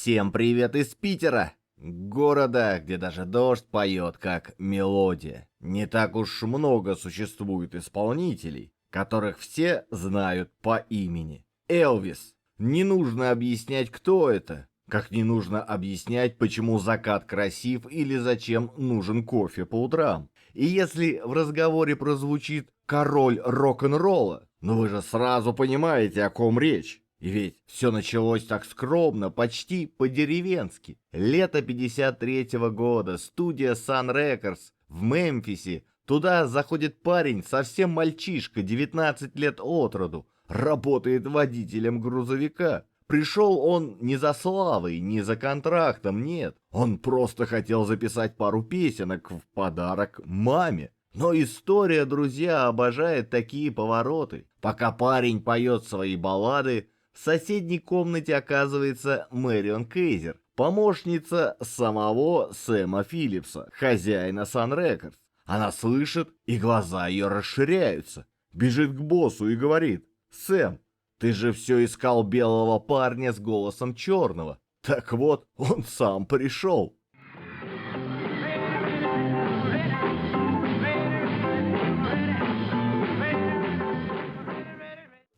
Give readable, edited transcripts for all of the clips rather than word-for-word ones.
Всем привет из Питера! Города, где даже дождь поет как мелодия. Не так уж много существует исполнителей, которых все знают по имени. Элвис. Не нужно объяснять, кто это. Как не нужно объяснять, почему закат красив или зачем нужен кофе по утрам. И если в разговоре прозвучит «король рок-н-ролла», ну вы же сразу понимаете, о ком речь. И ведь все началось так скромно, почти по-деревенски. Лето 53-го года, студия Sun Records в Мемфисе. Туда заходит парень, совсем мальчишка, 19 лет от роду, работает водителем грузовика. Пришел он не за славой, не за контрактом, нет. Он просто хотел записать пару песенок в подарок маме. Но история, друзья, обожает такие повороты. Пока парень поет свои баллады, в соседней комнате оказывается Мэрион Кейзер, помощница самого Сэма Филлипса, хозяина Sun Records. Она слышит, и глаза ее расширяются. Бежит к боссу и говорит: «Сэм, ты же все искал белого парня с голосом черного. Так вот, он сам пришел».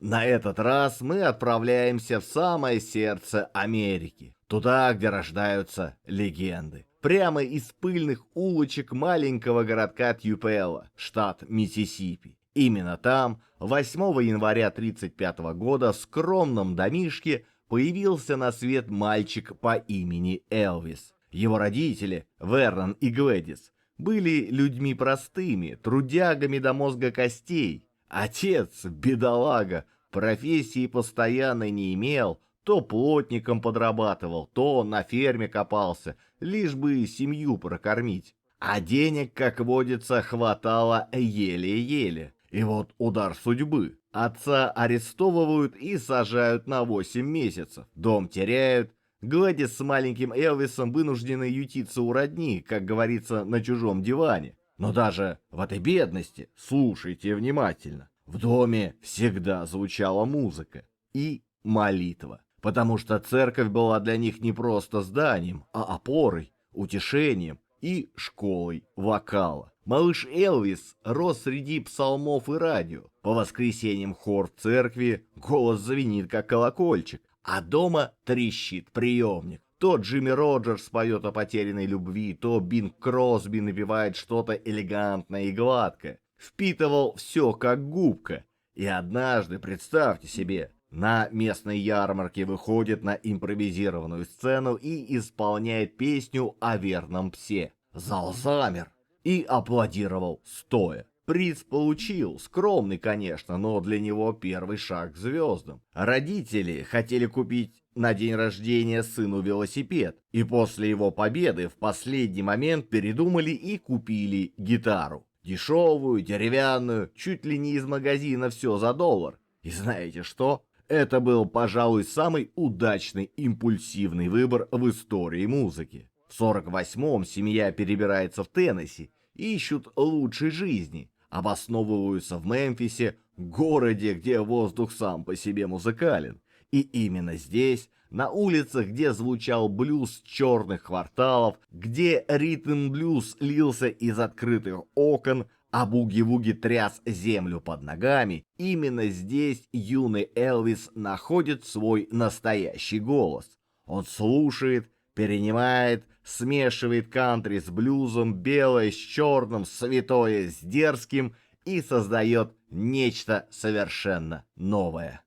На этот раз мы отправляемся в самое сердце Америки, туда, где рождаются легенды. Прямо из пыльных улочек маленького городка Тьюпело, штат Миссисипи. Именно там 8 января 1935 года в скромном домишке появился на свет мальчик по имени Элвис. Его родители, Вернон и Глэдис, были людьми простыми, трудягами до мозга костей. Отец, бедолага, профессии постоянно не имел, то плотником подрабатывал, то на ферме копался, лишь бы семью прокормить. А денег, как водится, хватало еле-еле. И вот удар судьбы. Отца арестовывают и сажают на 8 месяцев. Дом теряют. Гладис с маленьким Элвисом вынуждены ютиться у родни, как говорится, на чужом диване. Но даже в этой бедности, слушайте внимательно, в доме всегда звучала музыка и молитва. Потому что церковь была для них не просто зданием, а опорой, утешением и школой вокала. Малыш Элвис рос среди псалмов и радио. По воскресеньям хор в церкви, голос звенит как колокольчик, а дома трещит приемник. То Джимми Роджерс поет о потерянной любви, то Бинг Кросби напевает что-то элегантное и гладкое. Впитывал все как губка. И однажды, представьте себе, на местной ярмарке выходит на импровизированную сцену и исполняет песню о верном псе. Зал замер и аплодировал стоя. Приз получил, скромный, конечно, но для него первый шаг к звездам. Родители хотели купить на день рождения сыну велосипед, и после его победы в последний момент передумали и купили гитару. Дешевую, деревянную, чуть ли не из магазина «Все за $1». И знаете что? Это был, пожалуй, самый удачный импульсивный выбор в истории музыки. В 48-м семья перебирается в Теннесси, ищут лучшей жизни, обосновываются в Мемфисе, городе, где воздух сам по себе музыкален. И именно здесь, на улицах, где звучал блюз черных кварталов, где ритм-блюз лился из открытых окон, а буги-вуги тряс землю под ногами, именно здесь юный Элвис находит свой настоящий голос. Он слушает, перенимает, смешивает кантри с блюзом, белое с черным, святое с дерзким и создает нечто совершенно новое.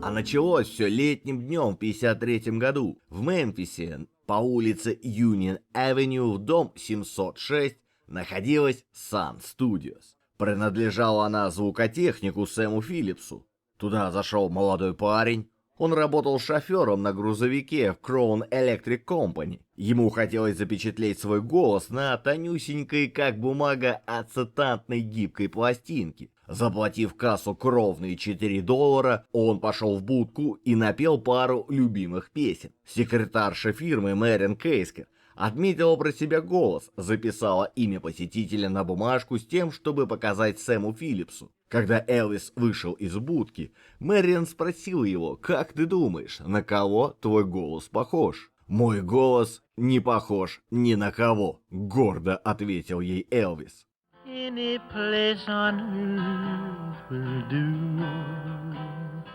А началось все летним днем в 1953 году. В Мемфисе по улице Юнион-Авеню в дом 706 находилась Sun Studios. Принадлежала она звукотехнику Сэму Филлипсу. Туда зашел молодой парень. Он работал шофером на грузовике в Crown Electric Company. Ему хотелось запечатлеть свой голос на тонюсенькой, как бумага, ацетатной гибкой пластинке. Заплатив кассу кровные $4, он пошел в будку и напел пару любимых песен. Секретарша фирмы Мэрион Кейзер Отметила про себя голос, записала имя посетителя на бумажку с тем, чтобы показать Сэму Филлипсу. Когда Элвис вышел из будки, Мэриан спросила его: «Как ты думаешь, на кого твой голос похож?» «Мой голос не похож ни на кого», — гордо ответил ей Элвис. Any place on earth will do.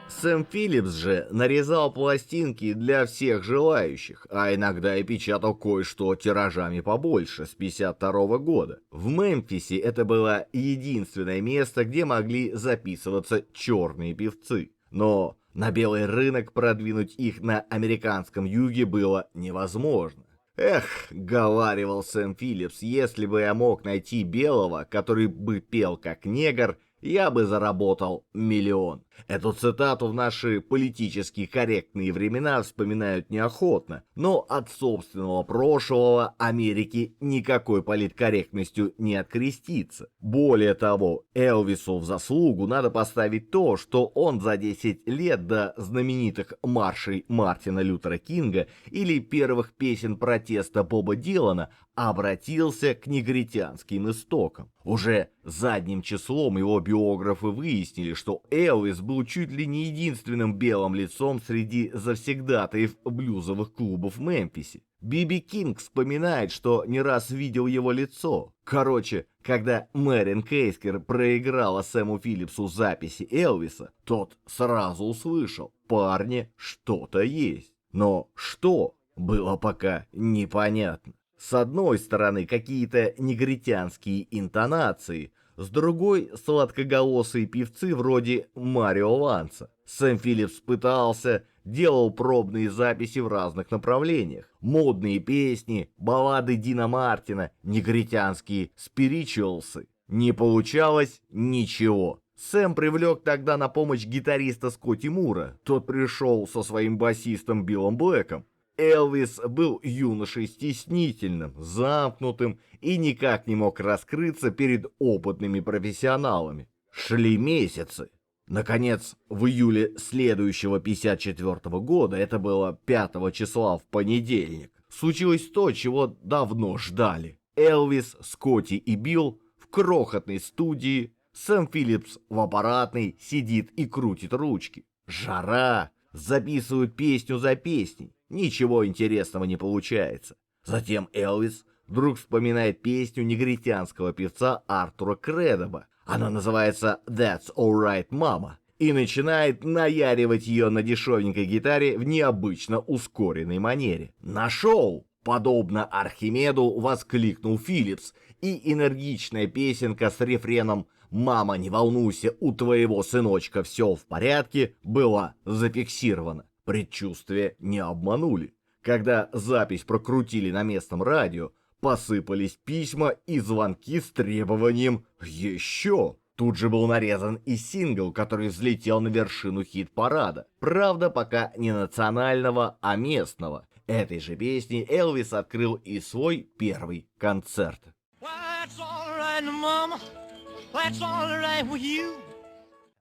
Сэм Филлипс же нарезал пластинки для всех желающих, а иногда и печатал кое-что тиражами побольше с 52 года. В Мемфисе это было единственное место, где могли записываться черные певцы. Но на белый рынок продвинуть их на американском юге было невозможно. «Эх», — говаривал Сэм Филлипс, — «если бы я мог найти белого, который бы пел как негр, я бы заработал миллион». Эту цитату в наши политически корректные времена вспоминают неохотно, но от собственного прошлого Америки никакой политкорректностью не открестится. Более того, Элвису в заслугу надо поставить то, что он за 10 лет до знаменитых маршей Мартина Лютера Кинга или первых песен протеста Боба Дилана обратился к негритянским истокам. Уже задним числом его биографы выяснили, что Элвис был чуть ли не единственным белым лицом среди завсегдатаев блюзовых клубов в Мемфисе. Биби Кинг вспоминает, что не раз видел его лицо. Короче, когда Мэриан Кейскер проиграла Сэму Филлипсу записи Элвиса, тот сразу услышал: «Парни, что-то есть». Но что, было пока непонятно. С одной стороны, какие-то негритянские интонации, с другой — сладкоголосые певцы вроде Марио Ланса. Сэм Филлипс пытался, делал пробные записи в разных направлениях. Модные песни, баллады Дина Мартина, негритянские спиричуалсы. Не получалось ничего. Сэм привлек тогда на помощь гитариста Скотти Мура. Тот пришел со своим басистом Биллом Блэком. Элвис был юношей стеснительным, замкнутым и никак не мог раскрыться перед опытными профессионалами. Шли месяцы. Наконец, в июле следующего 54-го года, это было 5 числа в понедельник, случилось то, чего давно ждали. Элвис, Скотти и Билл в крохотной студии, Сэм Филлипс в аппаратной сидит и крутит ручки. Жара, записывают песню за песней. Ничего интересного не получается. Затем Элвис вдруг вспоминает песню негритянского певца Артура Кредоба. Она называется «That's Alright, Mama», и начинает наяривать ее на дешевенькой гитаре в необычно ускоренной манере. «Нашел!» — подобно Архимеду воскликнул Филлипс, и энергичная песенка с рефреном «Мама, не волнуйся, у твоего сыночка все в порядке» была зафиксирована. Предчувствия не обманули. Когда запись прокрутили на местном радио, посыпались письма и звонки с требованием «еще». Тут же был нарезан и сингл, который взлетел на вершину хит-парада. Правда, пока не национального, а местного. Этой же песней Элвис открыл и свой первый концерт.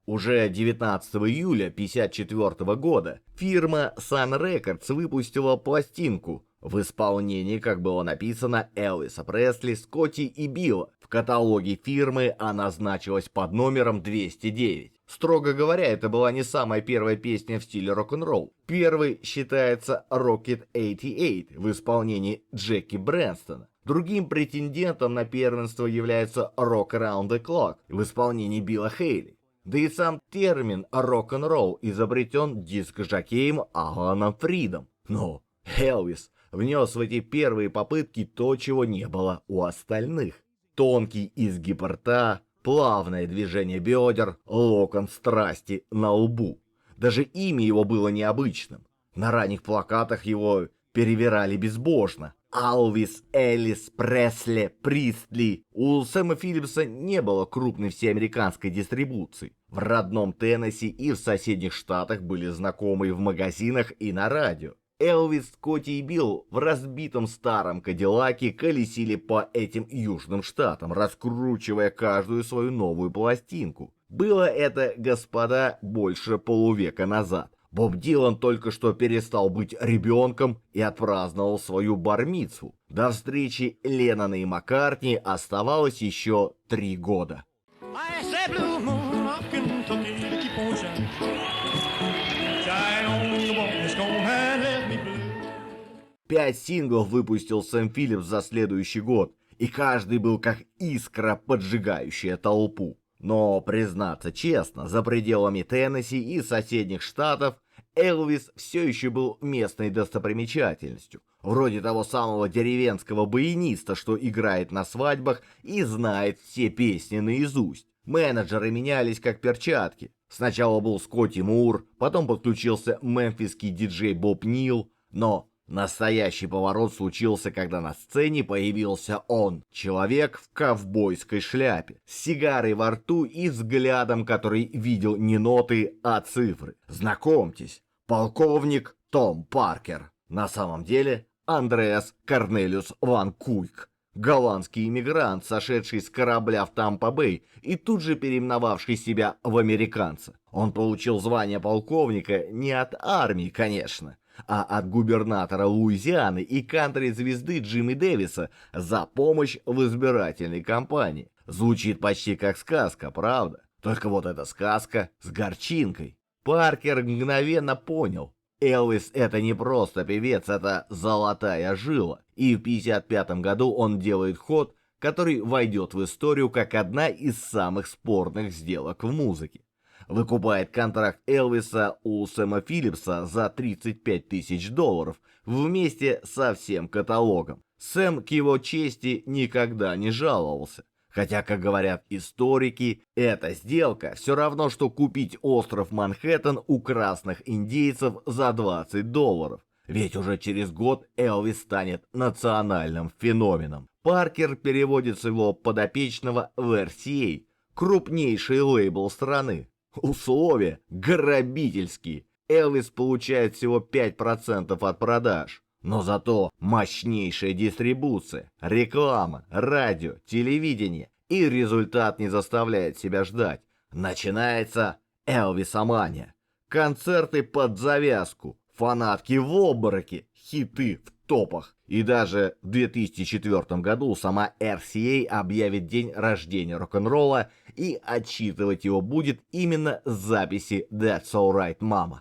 Уже 19 июля 1954 года фирма Sun Records выпустила пластинку в исполнении, как было написано, Элвиса Пресли, Скотти и Билла. В каталоге фирмы она значилась под номером 209. Строго говоря, это была не самая первая песня в стиле рок-н-ролл. Первой считается Rocket 88 в исполнении Джеки Брэнстона. Другим претендентом на первенство является Rock Around the Clock в исполнении Билла Хейли. Да и сам термин рок-н-ролл изобретен диск-жокеем Аланом Фридом. Но Элвис внес в эти первые попытки то, чего не было у остальных. Тонкий изгиб рта, плавное движение бедер, локон страсти на лбу. Даже имя его было необычным. На ранних плакатах его перевирали безбожно. Алвис, Элис, Пресли, Пристли. У Сэма Филлипса не было крупной всеамериканской дистрибуции. В родном Теннесси и в соседних штатах были знакомые в магазинах и на радио. Элвис, Скотти и Билл в разбитом старом Кадиллаке колесили по этим южным штатам, раскручивая каждую свою новую пластинку. Было это, господа, больше полувека назад. Боб Дилан только что перестал быть ребенком и отпраздновал свою бар-мицву. До встречи Леннона и Маккартни оставалось еще 3 года. I asked that blue moon of Kentucky to keep on shining. Shine on the one that's gonna let me blue. 5 синглов выпустил Сэм Филлипс за следующий год, и каждый был как искра, поджигающая толпу. Но, признаться честно, за пределами Теннесси и соседних штатов Элвис все еще был местной достопримечательностью, вроде того самого деревенского баяниста, что играет на свадьбах и знает все песни наизусть. Менеджеры менялись как перчатки. Сначала был Скотти Мур, потом подключился мемфисский диджей Боб Нил, но настоящий поворот случился, когда на сцене появился он, человек в ковбойской шляпе, с сигарой во рту и взглядом, который видел не ноты, а цифры. Знакомьтесь, полковник Том Паркер. На самом деле Андреас Корнелиус Ван Куйк, голландский иммигрант, сошедший с корабля в Тампа-Бэй и тут же переименовавший себя в американца. Он получил звание полковника не от армии, конечно, а от губернатора Луизианы и кантри-звезды Джимми Дэвиса за помощь в избирательной кампании. Звучит почти как сказка, правда? Только вот эта сказка с горчинкой. Паркер мгновенно понял. Элвис — это не просто певец, это золотая жила. И в 1955 году он делает ход, который войдет в историю как одна из самых спорных сделок в музыке. Выкупает контракт Элвиса у Сэма Филлипса за $35 тысяч вместе со всем каталогом. Сэм к его чести никогда не жаловался. Хотя, как говорят историки, эта сделка все равно, что купить остров Манхэттен у красных индейцев за $20. Ведь уже через год Элвис станет национальным феноменом. Паркер переводит своего подопечного в RCA, крупнейший лейбл страны. Условия грабительские. Элвис получает всего 5% от продаж. Но зато мощнейшая дистрибуция, реклама, радио, телевидение. И результат не заставляет себя ждать. Начинается Элвисомания. Концерты под завязку, фанатки в обмороке, хиты в топах. И даже в 2004 году сама RCA объявит день рождения рок-н-ролла, и отчитывать его будет именно с записи That's Alright Mama.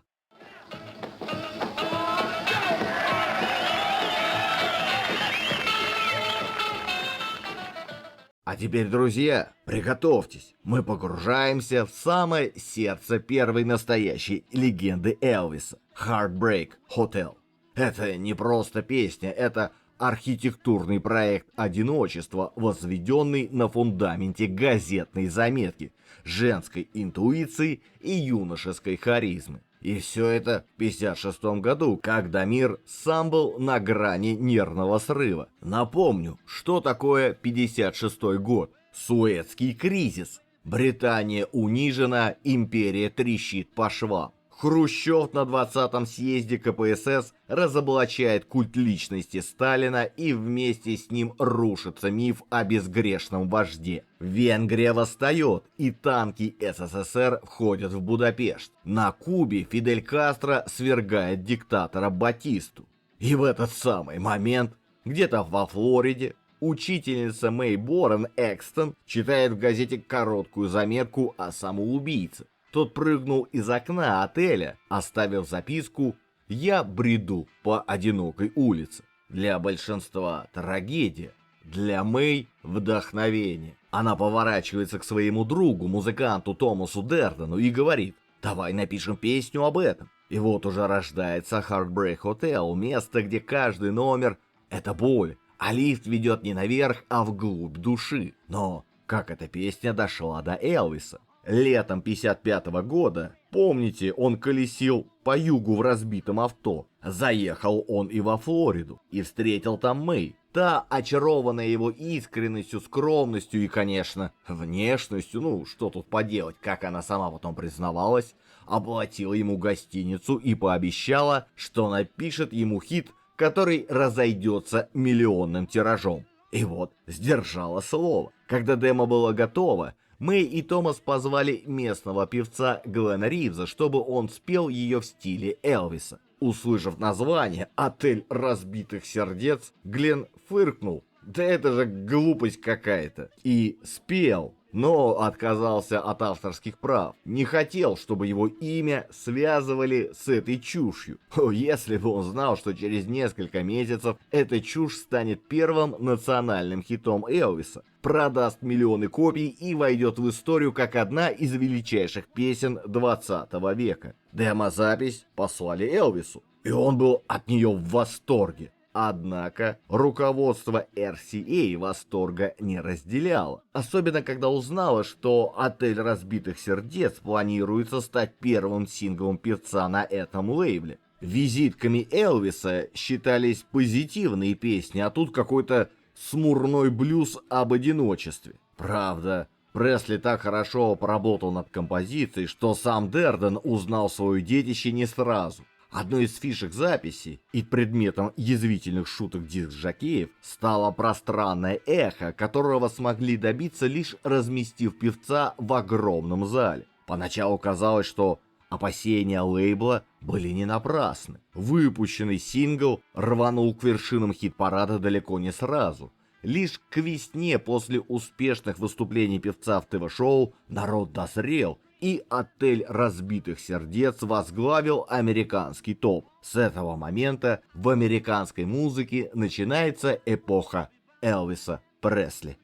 А теперь, друзья, приготовьтесь, мы погружаемся в самое сердце первой настоящей легенды Элвиса – Heartbreak Hotel. Это не просто песня, это архитектурный проект одиночества, возведенный на фундаменте газетной заметки, женской интуиции и юношеской харизмы. И все это в 1956 году, когда мир сам был на грани нервного срыва. Напомню, что такое 1956 год. Суэцкий кризис. Британия унижена, империя трещит по швам. Хрущев на 20-м съезде КПСС разоблачает культ личности Сталина, и вместе с ним рушится миф о безгрешном вожде. Венгрия восстает, и танки СССР входят в Будапешт. На Кубе Фидель Кастро свергает диктатора Батисту. И в этот самый момент, где-то во Флориде, учительница Мэй Борен Экстон читает в газете короткую заметку о самоубийце. Тот прыгнул из окна отеля, оставив записку «Я бреду по одинокой улице». Для большинства трагедия, для Мэй вдохновение. Она поворачивается к своему другу, музыканту Томасу Дердену, и говорит: «Давай напишем песню об этом». И вот уже рождается Heartbreak Hotel, место, где каждый номер — это боль, а лифт ведет не наверх, а вглубь души. Но как эта песня дошла до Элвиса? Летом 1955 года, помните, он колесил по югу в разбитом авто. Заехал он и во Флориду, и встретил там Мэй. Та, очарованная его искренностью, скромностью и, конечно, внешностью, ну, что тут поделать, как она сама потом признавалась, оплатила ему гостиницу и пообещала, что напишет ему хит, который разойдется миллионным тиражом. И вот, сдержала слово. Когда демо было готово, Мэй и Томас позвали местного певца Глена Ривза, чтобы он спел ее в стиле Элвиса. Услышав название «Отель разбитых сердец», Глен фыркнул. Да это же глупость какая-то. И спел, но отказался от авторских прав. Не хотел, чтобы его имя связывали с этой чушью. Если бы он знал, что через несколько месяцев эта чушь станет первым национальным хитом Элвиса, продаст миллионы копий и войдет в историю как одна из величайших песен 20 века. Демозапись послали Элвису, и он был от нее в восторге. Однако руководство RCA восторга не разделяло, особенно когда узнало, что «Отель разбитых сердец» планируется стать первым синглом певца на этом лейбле. Визитками Элвиса считались позитивные песни, а тут какой-то смурной блюз об одиночестве. Правда, Пресли так хорошо поработал над композицией, что сам Дерден узнал свое детище не сразу. Одной из фишек записи и предметом язвительных шуток диск-жокеев стало пространное эхо, которого смогли добиться, лишь разместив певца в огромном зале. Поначалу казалось, что опасения лейбла были не напрасны. Выпущенный сингл рванул к вершинам хит-парада далеко не сразу. Лишь к весне после успешных выступлений певца в ТВ-шоу народ дозрел, и «Отель разбитых сердец» возглавил американский топ. С этого момента в американской музыке начинается эпоха Элвиса Пресли.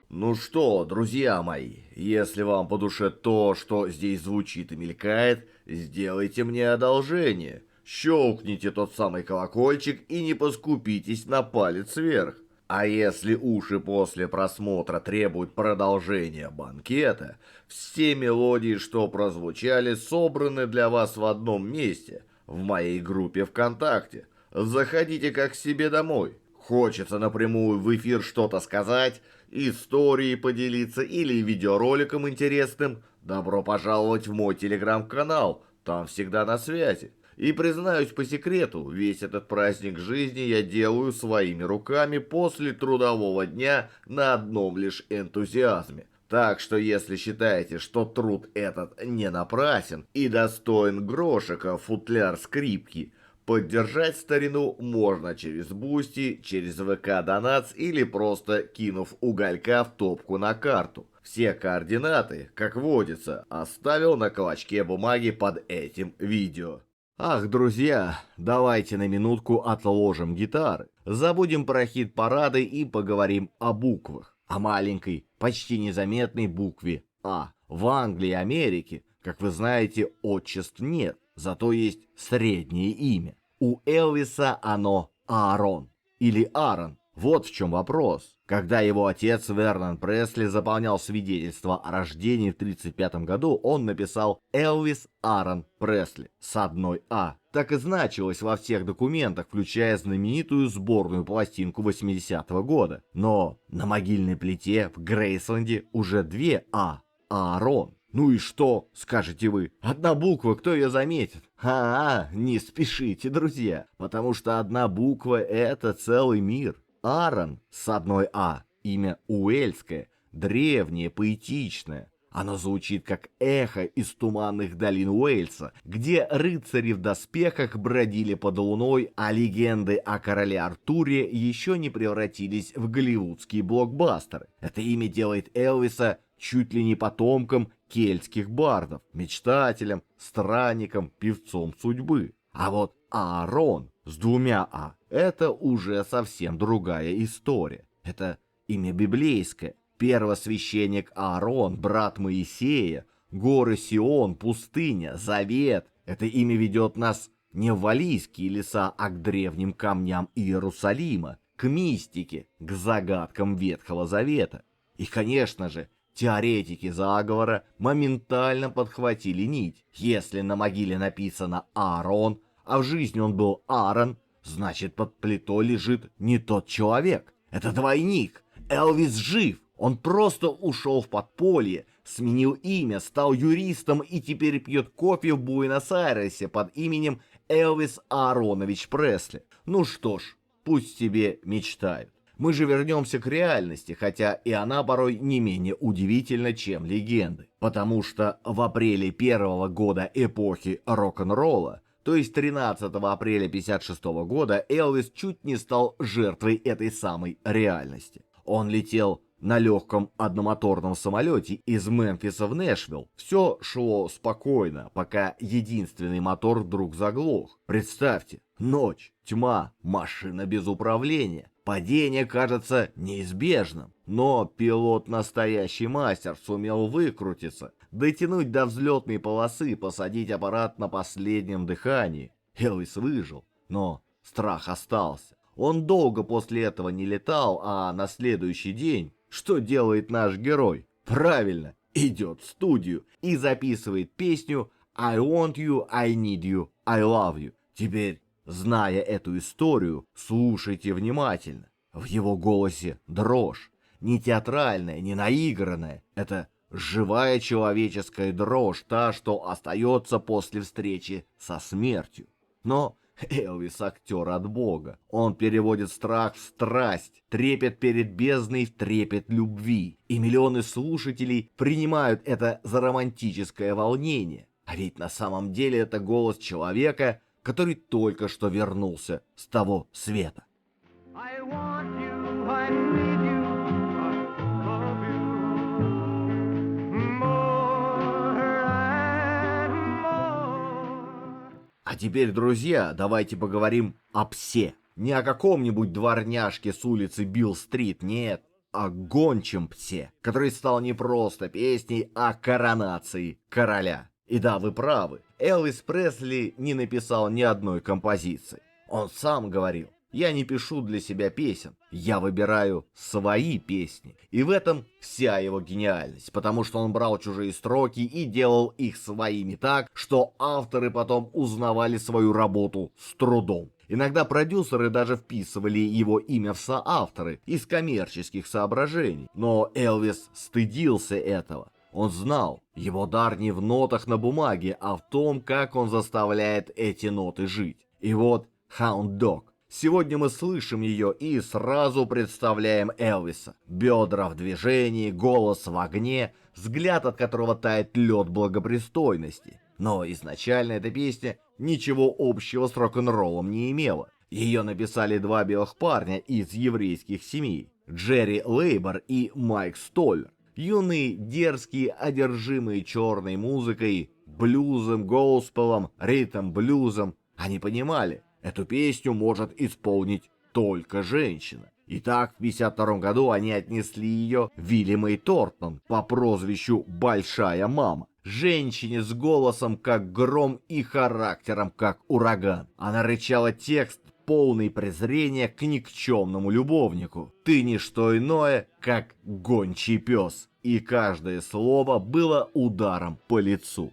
Ну что, друзья мои, если вам по душе то, что здесь звучит и мелькает, сделайте мне одолжение. Щелкните тот самый колокольчик и не поскупитесь на палец вверх. А если уши после просмотра требуют продолжения банкета, все мелодии, что прозвучали, собраны для вас в одном месте, в моей группе ВКонтакте. Заходите как к себе домой. Хочется напрямую в эфир что-то сказать, историей поделиться или видеороликом интересным? Добро пожаловать в мой телеграм-канал, там всегда на связи. И признаюсь по секрету, весь этот праздник жизни я делаю своими руками после трудового дня на одном лишь энтузиазме. Так что если считаете, что труд этот не напрасен и достоин грошика футляр скрипки, поддержать старину можно через Бусти, через ВК Донатс или просто кинув уголька в топку на карту. Все координаты, как водится, оставил на клочке бумаги под этим видео. Ах, друзья, давайте на минутку отложим гитары, забудем про хит-парады и поговорим о буквах. О маленькой, почти незаметной букве «А». В Англии и Америке, как вы знаете, отчеств нет, зато есть среднее имя. У Элвиса оно Аарон или Аарон. Вот в чем вопрос. Когда его отец Вернон Пресли заполнял свидетельство о рождении в 1935 году, он написал Элвис Аарон Пресли с одной «А». Так и значилось во всех документах, включая знаменитую сборную пластинку 80-го года. Но на могильной плите в Грейсленде уже две «А» – Аарон. Ну и что, скажете вы? Одна буква, кто ее заметит? Не спешите, друзья, потому что одна буква – это целый мир. Аарон с одной «А», имя уэльское, древнее, поэтичное. Оно звучит как эхо из туманных долин Уэльса, где рыцари в доспехах бродили под луной, а легенды о короле Артуре еще не превратились в голливудские блокбастеры. Это имя делает Элвиса чуть ли не потомком кельтских бардов, мечтателем, странником, певцом судьбы. А вот Аарон с двумя «А» — это уже совсем другая история. Это имя библейское. Первосвященник Аарон, брат Моисея, горы Сион, пустыня, завет. Это имя ведет нас не в валлийские леса, а к древним камням Иерусалима, к мистике, к загадкам Ветхого Завета. И, конечно же, теоретики заговора моментально подхватили нить. Если на могиле написано «Аарон», а в жизни он был Аарон, значит, под плитой лежит не тот человек. Это двойник. Элвис жив. Он просто ушел в подполье, сменил имя, стал юристом и теперь пьет кофе в Буэнос-Айресе под именем Элвис Ааронович Пресли. Ну что ж, пусть себе мечтают. Мы же вернемся к реальности, хотя и она порой не менее удивительна, чем легенды. Потому что в апреле первого года эпохи рок-н-ролла, то есть 13 апреля 1956 года, Элвис чуть не стал жертвой этой самой реальности. Он летел на легком одномоторном самолете из Мемфиса в Нэшвилл. Все шло спокойно, пока единственный мотор вдруг заглох. Представьте, ночь, тьма, машина без управления. Падение кажется неизбежным, но пилот настоящий мастер сумел выкрутиться, дотянуть до взлетной полосы, посадить аппарат на последнем дыхании. Элвис выжил, но страх остался. Он долго после этого не летал, а на следующий день, что делает наш герой? Правильно, идет в студию и записывает песню «I want you, I need you, I love you». Теперь, зная эту историю, слушайте внимательно. В его голосе дрожь, не театральная, не наигранная. Это живая человеческая дрожь, та, что остается после встречи со смертью. Но Элвис актер от Бога. Он переводит страх в страсть, трепет перед бездной в трепет любви. И миллионы слушателей принимают это за романтическое волнение. А ведь на самом деле это голос человека, который только что вернулся с того света. I want you, I need you, I love you more and more. А теперь, друзья, давайте поговорим о псе. Не о каком-нибудь дворняжке с улицы Билл-стрит, нет, о гончем псе, который стал не просто песней, а коронацией короля. И да, вы правы, Элвис Пресли не написал ни одной композиции. Он сам говорил: «Я не пишу для себя песен, я выбираю свои песни». И в этом вся его гениальность, потому что он брал чужие строки и делал их своими так, что авторы потом узнавали свою работу с трудом. Иногда продюсеры даже вписывали его имя в соавторы из коммерческих соображений. Но Элвис стыдился этого. Он знал, его дар не в нотах на бумаге, а в том, как он заставляет эти ноты жить. И вот Hound Dog. Сегодня мы слышим ее и сразу представляем Элвиса. Бедра в движении, голос в огне, взгляд, от которого тает лед благопристойности. Но изначально эта песня ничего общего с рок-н-роллом не имела. Ее написали два белых парня из еврейских семей: Джерри Лейбор и Майк Столлер. Юные, дерзкие, одержимые черной музыкой, блюзом, госпелом, ритм-блюзом. Они понимали, эту песню может исполнить только женщина. Итак, в 1952 году они отнесли ее Вилли Мэй Тортон по прозвищу Большая Мама. Женщине с голосом как гром и характером как ураган. Она рычала текст, полный презрения к никчемному любовнику. «Ты не что иное, как гончий пес». И каждое слово было ударом по лицу.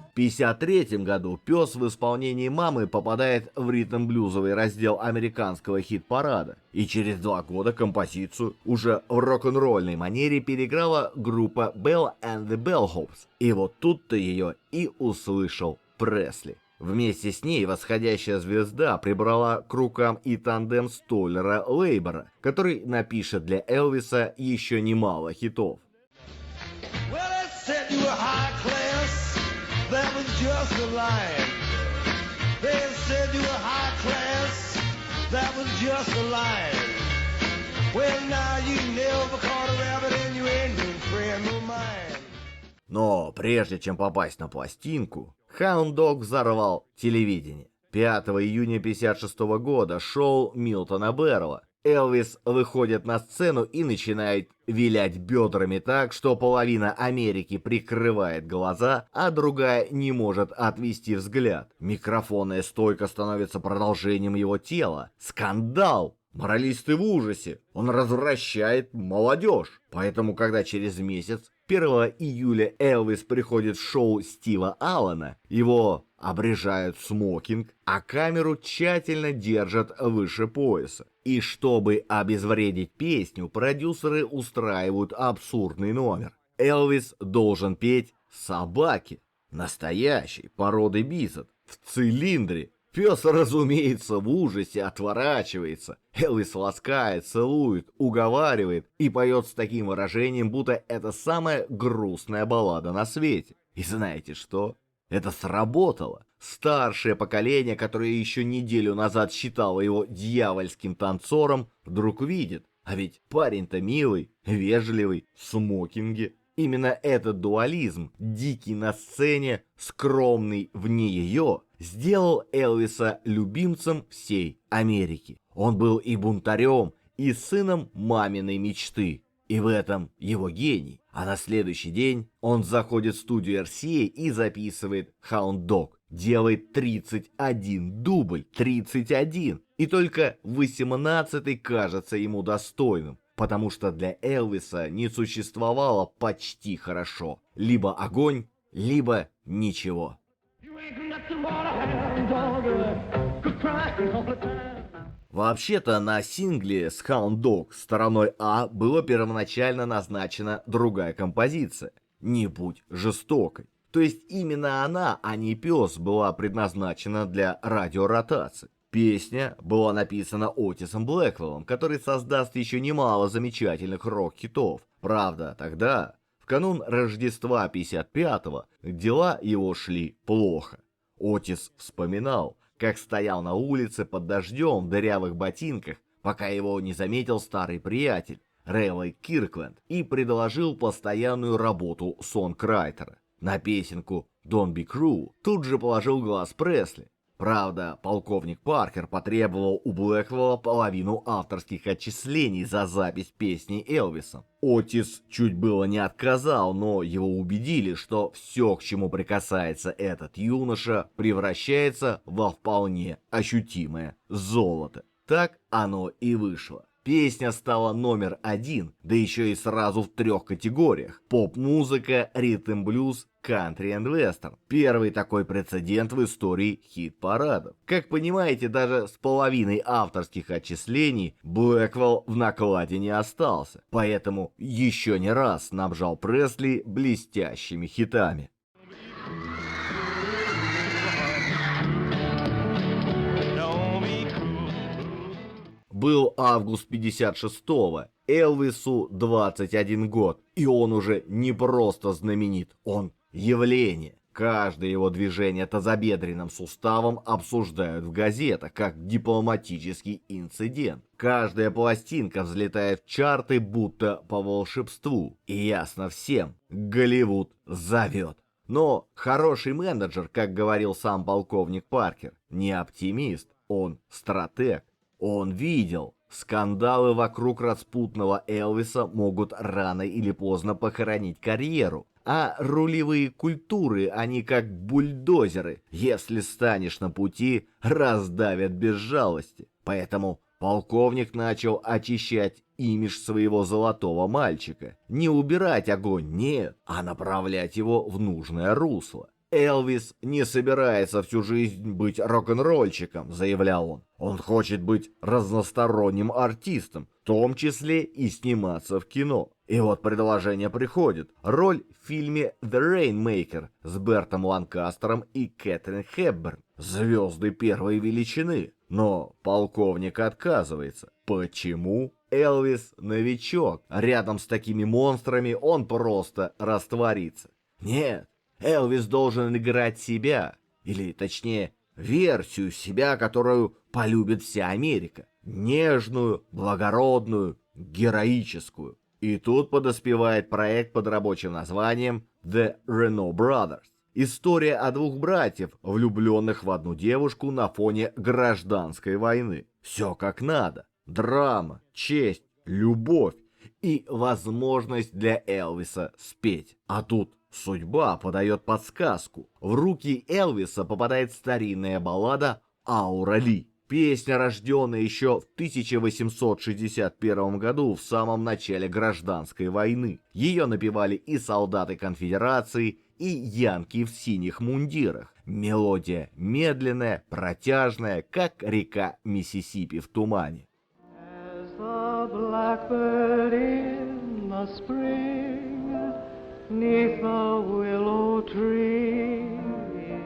В 1953 году «Пес» в исполнении мамы попадает в ритм-блюзовый раздел американского хит-парада. И через 2 года композицию уже в рок-н-ролльной манере переиграла группа Bell and the Bellhops. И вот тут-то ее и услышал Пресли. Вместе с ней восходящая звезда прибрала к рукам и тандем Столлера Лейбора, который напишет для Элвиса еще немало хитов. That was just a lie. They said you were high class. That was just a lie. Well, now you never caught a rabbit and you ain't no friend of mine. Но прежде чем попасть на пластинку, Hound Dog взорвал телевидение. 5 июня 1956 года шоу Милтона Берла. Элвис выходит на сцену и начинает вилять бедрами так, что половина Америки прикрывает глаза, а другая не может отвести взгляд. Микрофонная стойка становится продолжением его тела. Скандал! Моралисты в ужасе, он развращает молодежь. Поэтому, когда через месяц, 1 июля, Элвис приходит в шоу Стива Аллена, его обрежают в смокинг, а камеру тщательно держат выше пояса. И чтобы обезвредить песню, продюсеры устраивают абсурдный номер. Элвис должен петь «Собаки» настоящей породы бизон в цилиндре. Пес, разумеется, в ужасе отворачивается. Элвис ласкает, целует, уговаривает и поет с таким выражением, будто это самая грустная баллада на свете. И знаете что? Это сработало. Старшее поколение, которое еще неделю назад считало его дьявольским танцором, вдруг видит. А ведь парень-то милый, вежливый, в смокинге. Именно этот дуализм, дикий на сцене, скромный вне ее, сделал Элвиса любимцем всей Америки. Он был и бунтарем, и сыном маминой мечты. И в этом его гений. А на следующий день он заходит в студию RCA и записывает Hound Dog. Делает 31 дубль, 31. И только 18-й кажется ему достойным. Потому что для Элвиса не существовало почти хорошо. Либо огонь, либо ничего. Вообще-то на сингле с Hound Dog стороной А была первоначально назначена другая композиция «Не будь жестокой». То есть именно она, а не пес, была предназначена для радиоротации. Песня была написана Отисом Блэквеллом, который создаст еще немало замечательных рок-хитов. Правда, тогда, в канун Рождества 55-го, дела его шли плохо. Отис вспоминал, как стоял на улице под дождем в дырявых ботинках, пока его не заметил старый приятель Рэйвей Киркленд и предложил постоянную работу сонграйтера. На песенку «Don't Be Cruel» тут же положил глаз Пресли. Правда, полковник Паркер потребовал у Блэквелла половину авторских отчислений за запись песни Элвисом. Отис чуть было не отказал, но его убедили, что все, к чему прикасается этот юноша, превращается во вполне ощутимое золото. Так оно и вышло. Песня стала номер 1, да еще и сразу в 3 категориях: поп-музыка, ритм-блюз, кантри и вестерн. Первый такой прецедент в истории хит-парадов. Как понимаете, даже с половиной авторских отчислений Блэквелл в накладе не остался, поэтому еще не раз снабжал Пресли блестящими хитами. Был август 56-го, Элвису 21 год, и он уже не просто знаменит, он явление. Каждое его движение тазобедренным суставом обсуждают в газетах как дипломатический инцидент. Каждая пластинка взлетает в чарты будто по волшебству. И ясно всем, Голливуд зовет. Но хороший менеджер, как говорил сам полковник Паркер, не оптимист, он стратег. Он видел, скандалы вокруг распутного Элвиса могут рано или поздно похоронить карьеру. А рулевые культуры, они как бульдозеры, если станешь на пути, раздавят без жалости. Поэтому полковник начал очищать имидж своего золотого мальчика. Не убирать огонь, нет, а направлять его в нужное русло. «Элвис не собирается всю жизнь быть рок-н-ролльщиком», — заявлял он. «Он хочет быть разносторонним артистом, в том числе и сниматься в кино». И вот предложение приходит. Роль в фильме «The Rainmaker» с Бертом Ланкастером и Кэтрин Хепберн. Звезды первой величины. Но полковник отказывается. Почему? Элвис новичок. Рядом с такими монстрами он просто растворится. Нет. Элвис должен играть себя, или точнее, версию себя, которую полюбит вся Америка. Нежную, благородную, героическую. И тут подоспевает проект под рабочим названием The Reno Brothers. История о двух братьев, влюбленных в одну девушку на фоне гражданской войны. Все как надо. Драма, честь, любовь и возможность для Элвиса спеть. А тут судьба подает подсказку. В руки Элвиса попадает старинная баллада «Аура Ли». Песня, рожденная еще в 1861 году, в самом начале гражданской войны. Ее напевали и солдаты конфедерации, и янки в синих мундирах. Мелодия медленная, протяжная, как река Миссисипи в тумане. As the blackbird in the spring, 'neath the willow tree.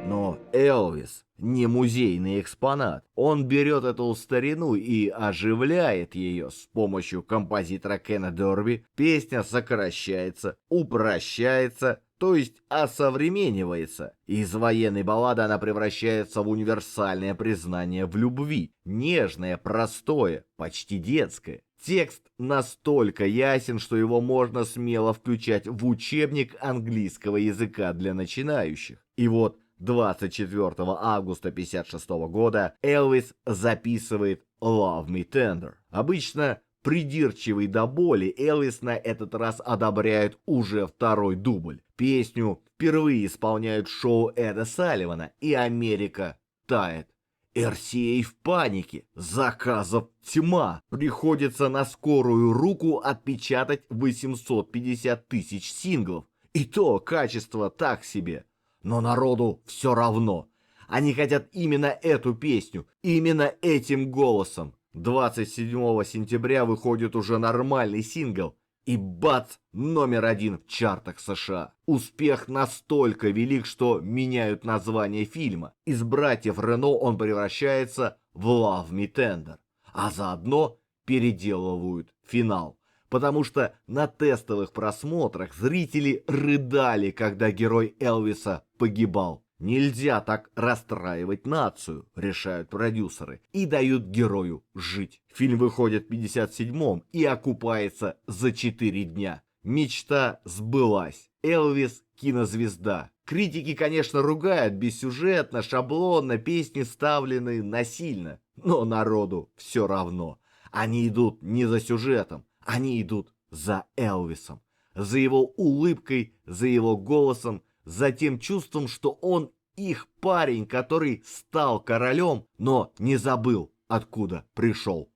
Но Элвис не музейный экспонат. Он берет эту старину и оживляет ее с помощью композитора Кена Дерби. Песня сокращается, упрощается, то есть осовременивается. Из военной баллады она превращается в универсальное признание в любви. Нежное, простое, почти детское. Текст настолько ясен, что его можно смело включать в учебник английского языка для начинающих. И вот 24 августа 1956 года Элвис записывает «Love Me Tender». Обычно придирчивый до боли, Элвис на этот раз одобряет уже второй дубль. Песню впервые исполняют в шоу Эда Салливана, и Америка тает. RCA в панике, заказов тьма, приходится на скорую руку отпечатать 850 тысяч синглов. И то качество так себе. Но народу все равно. Они хотят именно эту песню, именно этим голосом. 27 сентября выходит уже нормальный сингл. И бац, №1 в чартах США. Успех настолько велик, что меняют название фильма. Из «Братьев Рено» он превращается в «Love Me Tender». А заодно переделывают финал. Потому что на тестовых просмотрах зрители рыдали, когда герой Элвиса погибал. Нельзя так расстраивать нацию, решают продюсеры, и дают герою жить. Фильм выходит в 57-м и окупается за 4 дня. Мечта сбылась. Элвис – кинозвезда. Критики, конечно, ругают бессюжетно, шаблонно, песни вставлены насильно. Но народу все равно. Они идут не за сюжетом, они идут за Элвисом. За его улыбкой, за его голосом, за тем чувством, что он их парень, который стал королем, но не забыл, откуда пришел.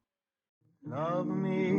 Love me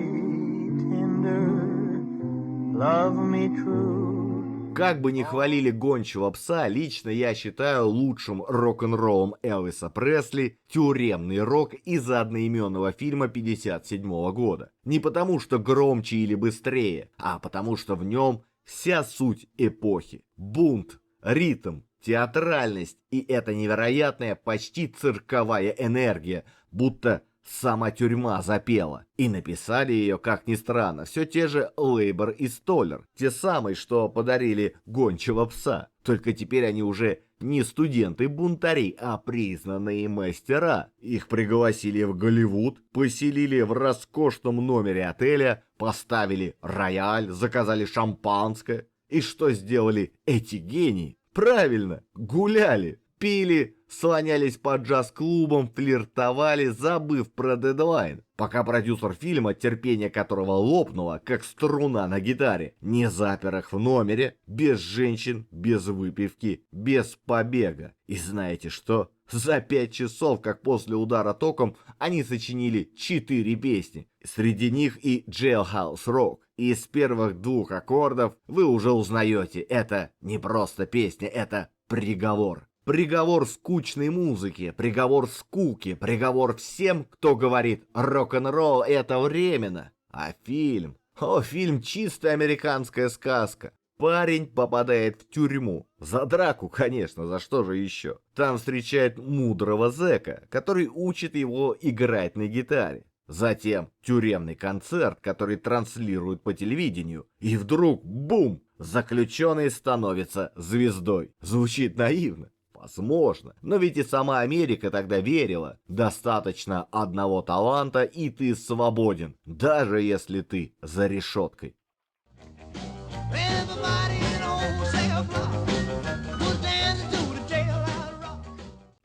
tender, love me true. Как бы ни хвалили «Гончего пса», лично я считаю лучшим рок-н-роллом Элвиса Пресли «Тюремный рок» из одноименного фильма 1957 года. Не потому, что громче или быстрее, а потому, что в нем вся суть эпохи. Бунт, ритм, театральность и эта невероятная, почти цирковая энергия, будто сама тюрьма запела. И написали ее, как ни странно, все те же Лейбор и Столлер, те самые, что подарили «Гончего пса». Только теперь они уже не студенты-бунтари, а признанные мастера. Их пригласили в Голливуд, поселили в роскошном номере отеля, поставили рояль, заказали шампанское. И что сделали эти гении? Правильно, гуляли, пили, слонялись по джаз-клубам, флиртовали, забыв про дедлайн. Пока продюсер фильма, терпение которого лопнуло, как струна на гитаре, не запер их в номере, без женщин, без выпивки, без побега. И знаете что? За 5 часов, как после удара током, они сочинили 4 песни. Среди них и Jailhouse Rock. И с первых 2 аккордов вы уже узнаете, это не просто песня, это приговор. Приговор скучной музыке, приговор скуки, приговор всем, кто говорит «рок-н-ролл — это временно». А фильм? Фильм чистая американская сказка. Парень попадает в тюрьму. За драку, конечно, за что же еще? Там встречает мудрого зэка, который учит его играть на гитаре. Затем тюремный концерт, который транслируют по телевидению. И вдруг, бум, заключенный становится звездой. Звучит наивно. Возможно, но ведь и сама Америка тогда верила. Достаточно одного таланта, и ты свободен, даже если ты за решеткой.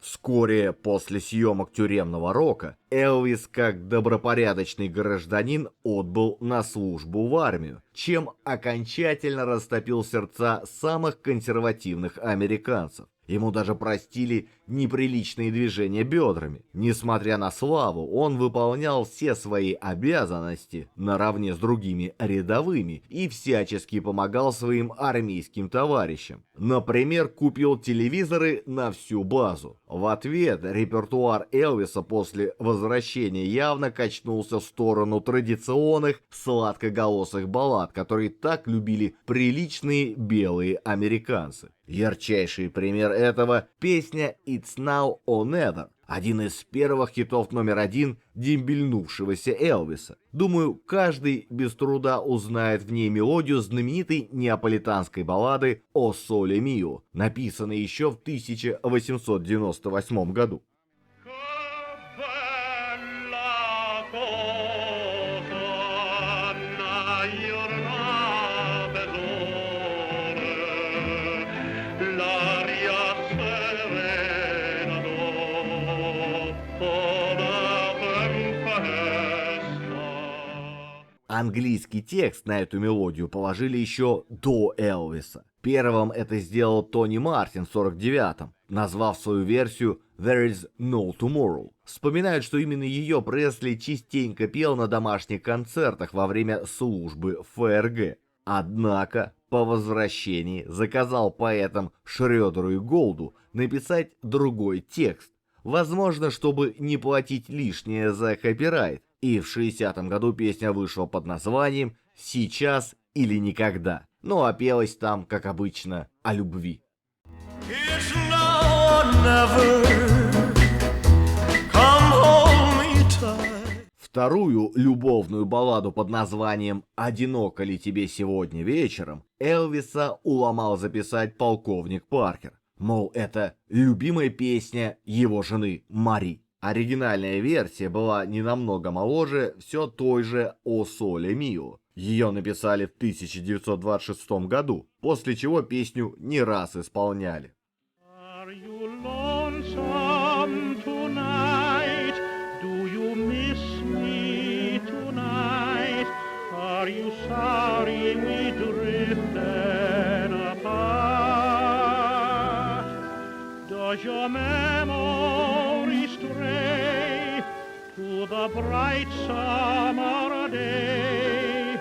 Вскоре после съемок «Тюремного рока» Элвис, как добропорядочный гражданин, отбыл на службу в армию. чем окончательно растопил сердца самых консервативных американцев. Ему даже простили неприличные движения бедрами. Несмотря на славу, он выполнял все свои обязанности наравне с другими рядовыми и всячески помогал своим армейским товарищам. Например, купил телевизоры на всю базу. В ответ репертуар Элвиса после возвращения явно качнулся в сторону традиционных сладкоголосых баллад, которые так любили приличные белые американцы. Ярчайший пример этого – песня «It's Now or Never», один из первых хитов номер один дембельнувшегося Элвиса. Думаю, каждый без труда узнает в ней мелодию знаменитой неаполитанской баллады «О Соле Мио», написанной еще в 1898 году. Английский текст на эту мелодию положили еще до Элвиса. Первым это сделал Тони Мартин в 49-м, назвав свою версию «There is no tomorrow». Вспоминают, что именно ее Пресли частенько пел на домашних концертах во время службы в ФРГ. Однако по возвращении заказал поэтам Шрёдеру и Голду написать другой текст, возможно, чтобы не платить лишнее за копирайт. И в 60-м году песня вышла под названием «Сейчас или никогда». Ну а пелась там, как обычно, о любви. Вторую любовную балладу под названием «Одиноко ли тебе сегодня вечером» Элвиса уломал записать полковник Паркер. Мол, это любимая песня его жены Мари. Оригинальная версия была не намного моложе все той же «О Соле Мио». Ее написали в 1926 году, после чего песню не раз исполняли. Are you lonesome tonight? Do you miss me tonight? Are you sorry we drifted apart? Does your memory stray to the bright summer day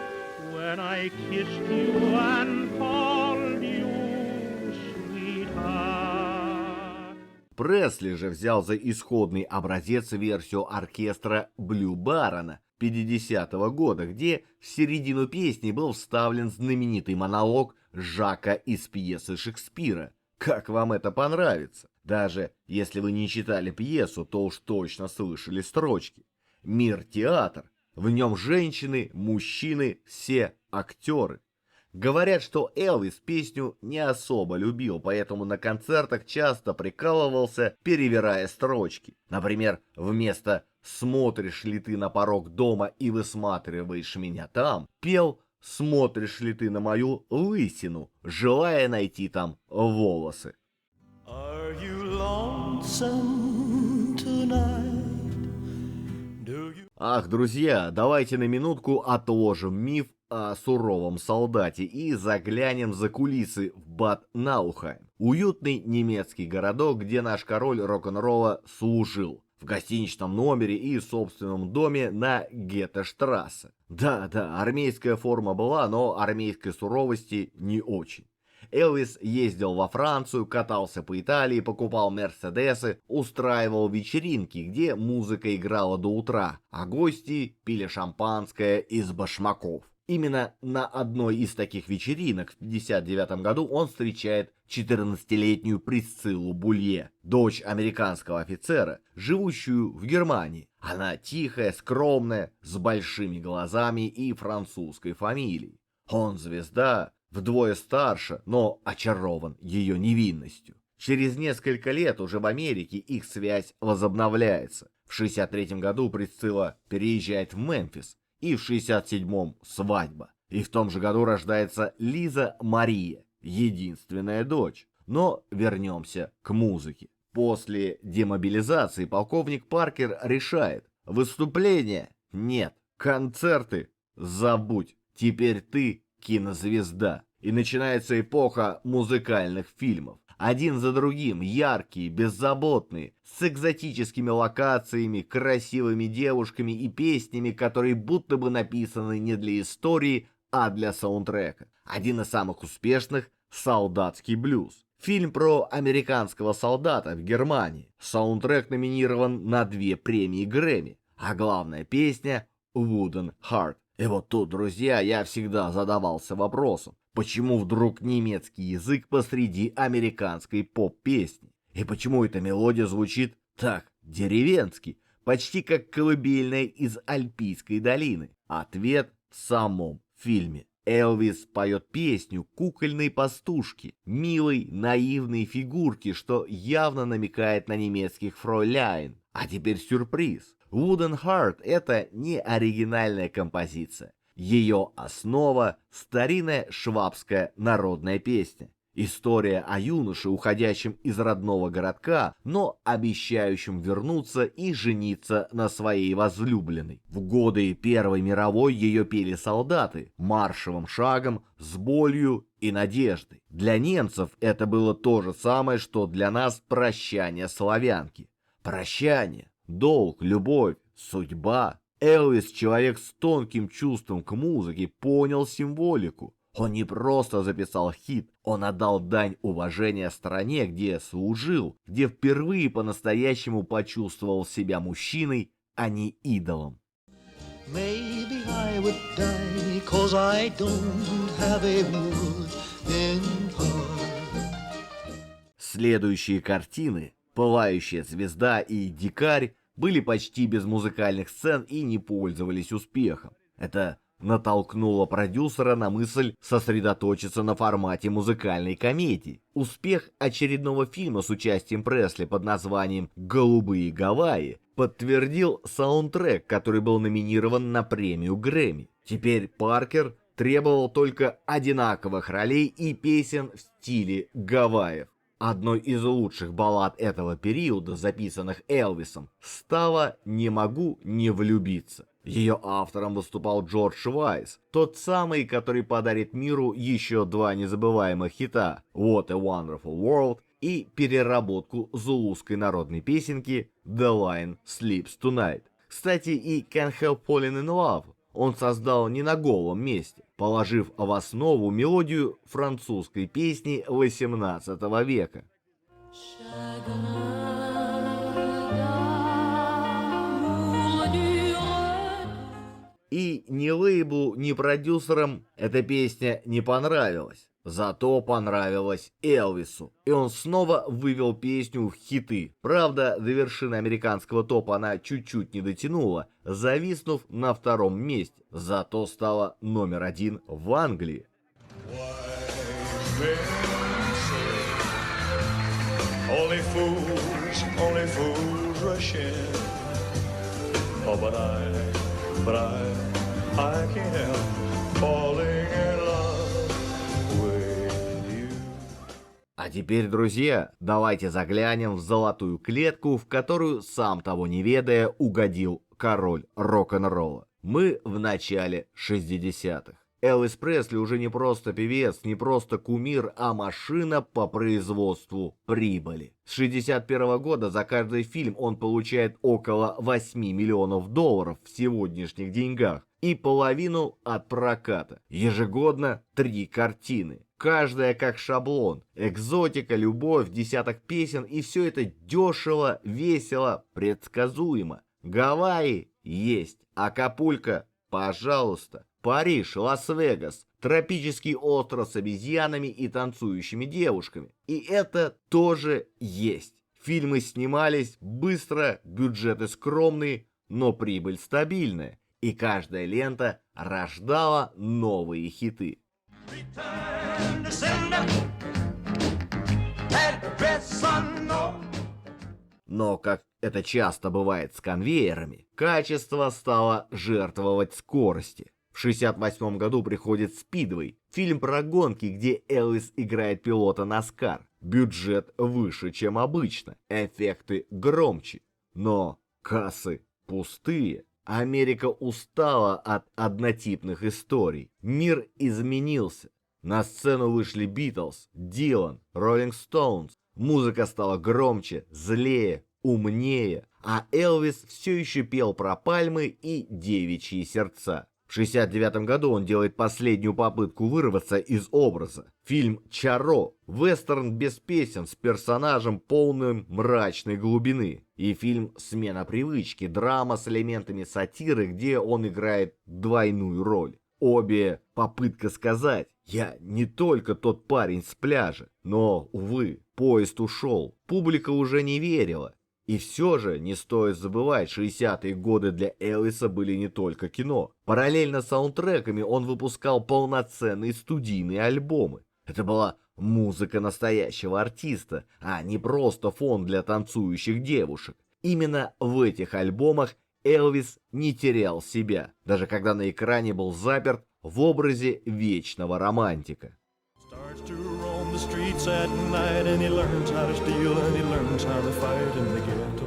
when I kissed you and called you sweetheart? Пресли же взял за исходный образец версию оркестра Блю Барона 50-го года, где в середину песни был вставлен знаменитый монолог Жака из пьесы Шекспира. Как вам это понравится? Даже если вы не читали пьесу, то уж точно слышали строчки. Мир – театр. В нем женщины, мужчины, все актеры. Говорят, что Элвис песню не особо любил, поэтому на концертах часто прикалывался, перевирая строчки. Например, вместо «Смотришь ли ты на порог дома и высматриваешь меня там» пел «Смотришь ли ты на мою лысину, желая найти там волосы». Are you lonesome tonight? Do you... Ах, друзья, давайте на минутку отложим миф о суровом солдате и заглянем за кулисы в Бад Наухайм. Уютный немецкий городок, где наш король рок-н-ролла служил. В гостиничном номере и собственном доме на Гетештрассе. Да, армейская форма была, но армейской суровости не очень. Элвис ездил во Францию, катался по Италии, покупал мерседесы, устраивал вечеринки, где музыка играла до утра, а гости пили шампанское из башмаков. Именно на одной из таких вечеринок в 1959 году он встречает 14-летнюю Присциллу Булье, дочь американского офицера, живущую в Германии. Она тихая, скромная, с большими глазами и французской фамилией. Он звезда, вдвое старше, но очарован ее невинностью. Через несколько лет уже в Америке их связь возобновляется. В 1963 году Присцилла переезжает в Мемфис, и в 1967-м свадьба. И в том же году рождается Лиза Мария, единственная дочь. Но вернемся к музыке. После демобилизации полковник Паркер решает: выступления нет, концерты забудь, теперь ты кинозвезда. И начинается эпоха музыкальных фильмов. Один за другим, яркие, беззаботные, с экзотическими локациями, красивыми девушками и песнями, которые будто бы написаны не для истории, а для саундтрека. Один из самых успешных — «Солдатский блюз». Фильм про американского солдата в Германии. Саундтрек номинирован на 2 премии Грэмми, а главная песня — «Wooden Heart». И вот тут, друзья, я всегда задавался вопросом, почему вдруг немецкий язык посреди американской поп-песни? И почему эта мелодия звучит так деревенски, почти как колыбельная из Альпийской долины? Ответ в самом фильме. Элвис поет песню кукольной пастушки, милой, наивной фигурки, что явно намекает на немецких фройляйн. А теперь сюрприз. Wooden Heart — это не оригинальная композиция. Ее основа — старинная швабская народная песня. История о юноше, уходящем из родного городка, но обещающем вернуться и жениться на своей возлюбленной. В годы Первой мировой ее пели солдаты маршевым шагом, с болью и надеждой. Для немцев это было то же самое, что для нас прощание славянки. Прощание, долг, любовь, судьба. Элвис, человек с тонким чувством к музыке, понял символику. Он не просто записал хит, он отдал дань уважения стране, где служил, где впервые по-настоящему почувствовал себя мужчиной, а не идолом. Maybe I would die 'cause I don't have a wooden heart. Следующие картины «Пылающая звезда» и «Дикарь» были почти без музыкальных сцен и не пользовались успехом. Это натолкнуло продюсера на мысль сосредоточиться на формате музыкальной комедии. Успех очередного фильма с участием Пресли под названием «Голубые Гавайи» подтвердил саундтрек, который был номинирован на премию Грэмми. Теперь Паркер требовал только одинаковых ролей и песен в стиле Гавайев. Одной из лучших баллад этого периода, записанных Элвисом, стала «Не могу не влюбиться». Ее автором выступал Джордж Вайс, тот самый, который подарит миру еще 2 незабываемых хита «What a Wonderful World» и переработку зулусской народной песенки «The Lion Sleeps Tonight». Кстати, и «Can't Help Falling in Love» он создал не на голом месте, положив в основу мелодию французской песни XVIII века. И ни лейблу, ни продюсерам эта песня не понравилась. Зато понравилась Элвису. И он снова вывел песню в хиты. Правда, до вершины американского топа она чуть-чуть не дотянула, зависнув на 2-м месте. Зато стала номер 1 в Англии. I can't help falling in love with you. А теперь, друзья, давайте заглянем в золотую клетку, в которую, сам того не ведая, угодил король рок-н-ролла. Мы в начале 60-х. Элвис Пресли уже не просто певец, не просто кумир, а машина по производству прибыли. С 61 года за каждый фильм он получает около $8 миллионов в сегодняшних деньгах и половину от проката. Ежегодно 3 картины. Каждая как шаблон. Экзотика, любовь, десяток песен, и все это дешево, весело, предсказуемо. Гавайи есть, Акапулько, пожалуйста. Париж, Лас-Вегас, тропический остров с обезьянами и танцующими девушками. И это тоже есть. Фильмы снимались быстро, бюджеты скромные, но прибыль стабильная. И каждая лента рождала новые хиты. Но, как это часто бывает с конвейерами, качество стало жертвовать скорости. В 1968 году приходит «Спидвей», фильм про гонки, где Элвис играет пилота Наскар. Бюджет выше, чем обычно, эффекты громче, но кассы пустые. Америка устала от однотипных историй. Мир изменился. На сцену вышли Битлз, Дилан, Роллинг Стоунс. Музыка стала громче, злее, умнее, а Элвис все еще пел про пальмы и девичьи сердца. В 1969 году он делает последнюю попытку вырваться из образа. Фильм «Чаро» – вестерн без песен с персонажем, полным мрачной глубины. И фильм «Смена привычки» – драма с элементами сатиры, где он играет двойную роль. Обе попытка сказать: «Я не только тот парень с пляжа». Но, увы, поезд ушел, публика уже не верила. И все же не стоит забывать, 60-е годы для Элвиса были не только кино. Параллельно с саундтреками он выпускал полноценные студийные альбомы. Это была музыка настоящего артиста, а не просто фон для танцующих девушек. Именно в этих альбомах Элвис не терял себя, даже когда на экране был заперт в образе вечного романтика. Starts to roam the streets at night, and he learns how to steal, and he learns how to fight in the ghetto.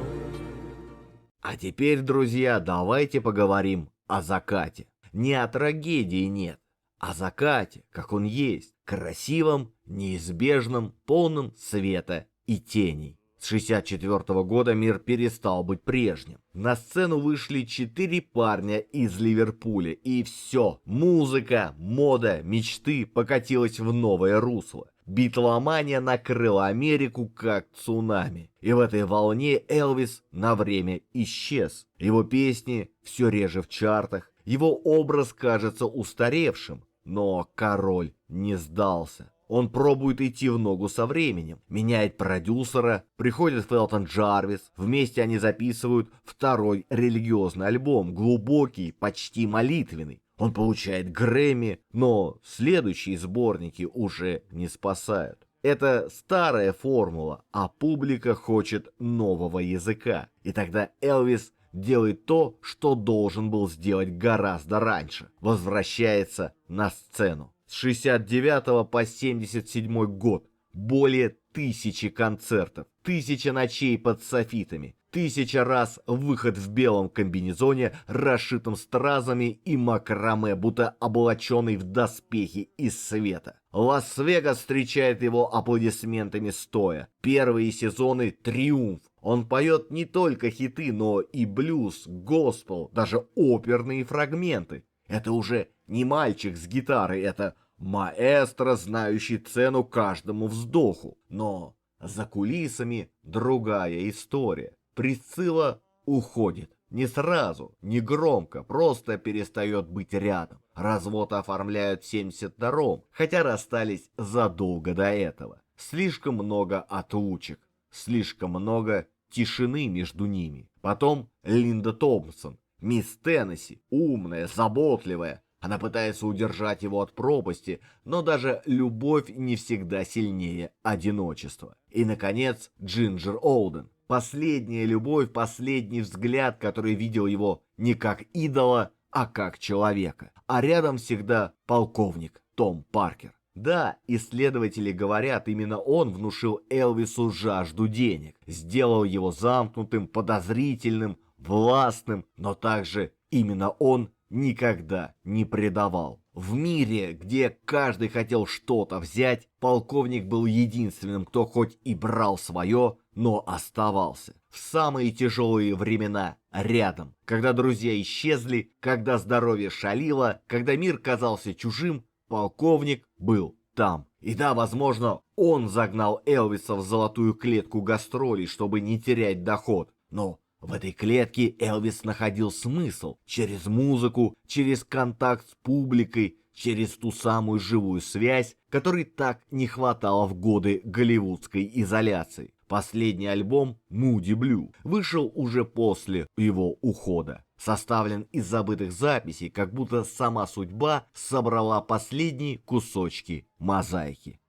А теперь, друзья, давайте поговорим о закате. Не о трагедии, нет, о закате, как он есть, красивом, неизбежном, полном света и теней. С 1964 года мир перестал быть прежним. На сцену вышли 4 парня из Ливерпуля, и все, музыка, мода, мечты покатилась в новое русло. Битломания накрыла Америку как цунами, и в этой волне Элвис на время исчез. Его песни все реже в чартах, его образ кажется устаревшим, но король не сдался. Он пробует идти в ногу со временем, меняет продюсера, приходит Элтон Джарвис, вместе они записывают второй религиозный альбом, глубокий, почти молитвенный. Он получает Грэмми, но следующие сборники уже не спасают. Это старая формула, а публика хочет нового языка. И тогда Элвис делает то, что должен был сделать гораздо раньше. Возвращается на сцену. С 69 по 77 год более 1000 концертов, 1000 ночей под софитами, 1000 раз выход в белом комбинезоне, расшитом стразами и макраме, будто облаченный в доспехи из света. Лас-Вегас встречает его аплодисментами стоя. Первые сезоны — триумф. Он поет не только хиты, но и блюз, госпел, даже оперные фрагменты. Это уже не мальчик с гитарой, это маэстро, знающий цену каждому вздоху. Но за кулисами другая история. Присцилла уходит. Не сразу, не громко, просто перестает быть рядом. Развод оформляют в 72-м, хотя расстались задолго до этого. Слишком много отлучек, слишком много тишины между ними. Потом Линда Томпсон, мисс Теннесси, умная, заботливая. Она пытается удержать его от пропасти, но даже любовь не всегда сильнее одиночества. И, наконец, Джинджер Олден. Последняя любовь, последний взгляд, который видел его не как идола, а как человека. А рядом всегда полковник Том Паркер. Да, исследователи говорят, именно он внушил Элвису жажду денег, сделал его замкнутым, подозрительным, властным, но также именно он никогда не предавал. В мире, где каждый хотел что-то взять, полковник был единственным, кто хоть и брал свое, но оставался. В самые тяжелые времена рядом, когда друзья исчезли, когда здоровье шалило, когда мир казался чужим, полковник был там. И да, возможно, он загнал Элвиса в золотую клетку гастролей, чтобы не терять доход, но в этой клетке Элвис находил смысл через музыку, через контакт с публикой, через ту самую живую связь, которой так не хватало в годы голливудской изоляции. Последний альбом «Moody Blue» вышел уже после его ухода. Составлен из забытых записей, как будто сама судьба собрала последние кусочки мозаики.